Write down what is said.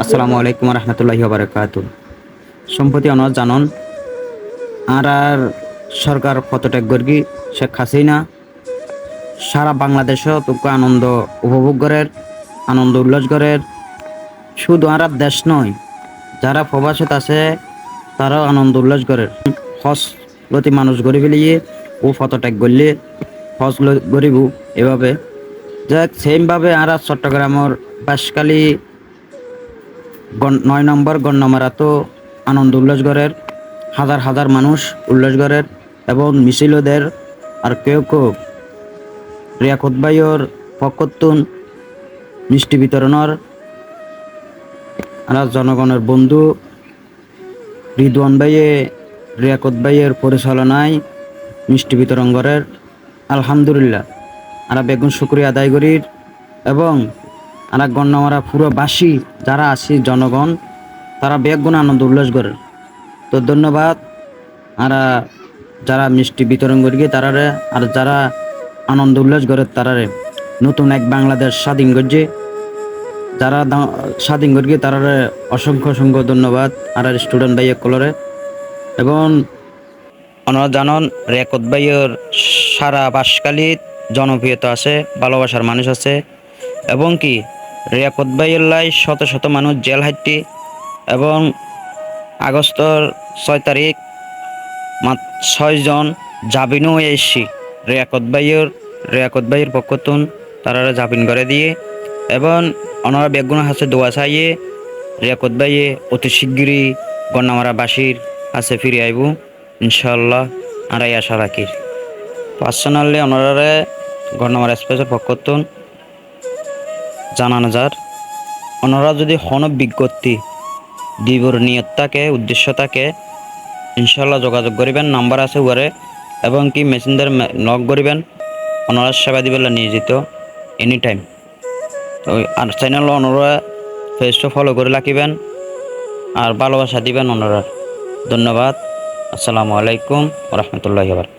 আসসালামু আলাইকুম রহমতুল্লাহি ওয়া বারাকাতুহু। সম্প্রতি অনার জানন আর সরকার কতটা গর্গি শেখ হাসিনা সারা বাংলাদেশে তোকে আনন্দ উপভোগ করের, আনন্দ উল্লাস করের। শুধু আর দেশ নয়, যারা প্রবাসত আছে তারাও আনন্দ উল্লাস করের। হজ লতি মানুষ গড়ি ফেলিয়ে ও ফটোট্যাগ করলে হজ গরিব এভাবে যাক সেমভাবে আর চট্টগ্রামের বাঁশখালী ৯ নম্বর গণ্যমারাতো আনন্দ উল্লাস করের, হাজার হাজার মানুষ উল্লাস করের এবং মিছিলদের আর কেউ কেউ রিয়াকত ভাইয়ের পক্ষতুন মিষ্টি বিতরণের আর জনগণের বন্ধু রিদওয়ান ভাইয়ে রিয়াকত ভাইয়ের পরিচালনায় মিষ্টি বিতরণ করের। আলহামদুলিল্লাহ আমরা বেগুন শুক্রিয়া আদায় করির এবং আমরা গণ্যমারা পুরোবাসী যারা আছি জনগণ তারা বেগুন আনন্দ উল্লাস করে। তো ধন্যবাদ আমরা যারা মিষ্টি বিতরণ করি তারারে আর যারা আনন্দ উল্লাস করে তারারে। নতুন এক বাংলাদেশ স্বাধীন করছে যারা স্বাধীন করি তারারে অসংখ্য অসংখ্য ধন্যবাদ আর স্টুডেন্ট ভাইয়ে কলরে। এবং আপনারা জানেন রিয়াকত ভাইয়ের সারা বাঁশখালীত জনপ্রিয়তা আছে, ভালোবাসার মানুষ আছে এবং কি রিয়াকত ভাইয়ের লাই শত শত মানুষ জেল হাঁটতি এবং আগস্টর ৬ তারিখ ৬ জন জামিনও এসছি রিয়াকত ভাইয়ের পক্ষতুন তারা জামিন করে দিয়ে এবং ওনারা বেগুন হাসে দোয়া চাইয়ে রিয়াকত ভাইয়ে অতি শিগগিরই গণ্যমারা বাসীর কাছে ফিরে আইব ইনশাআল্লাহ আর এই আশা রাখি। পার্সোনালি ওনারা গণ্যমারা স্পেসের পক্ষতুন জানানো যার ওনারা যদি কোনো বিজ্ঞপ্তি দিবর নিয়ত থাকে উদ্দেশ্য থাকে ইনশাআল্লাহ যোগাযোগ করিবেন, নাম্বার আছে ওয়ারে এবং কি মেসেঞ্জার নক করিবেন। ওনারা সেবা দিবেন নিয়োজিত এনি টাইম। তো আর চ্যানেল ওনারা পেজটা ফলো করে রাখিবেন আর ভালোবাসা দিবেন ওনারা। ধন্যবাদ। আসসালামু আলাইকুম ওয়া রাহমাতুল্লাহি ওয়া বারাকাতুহু।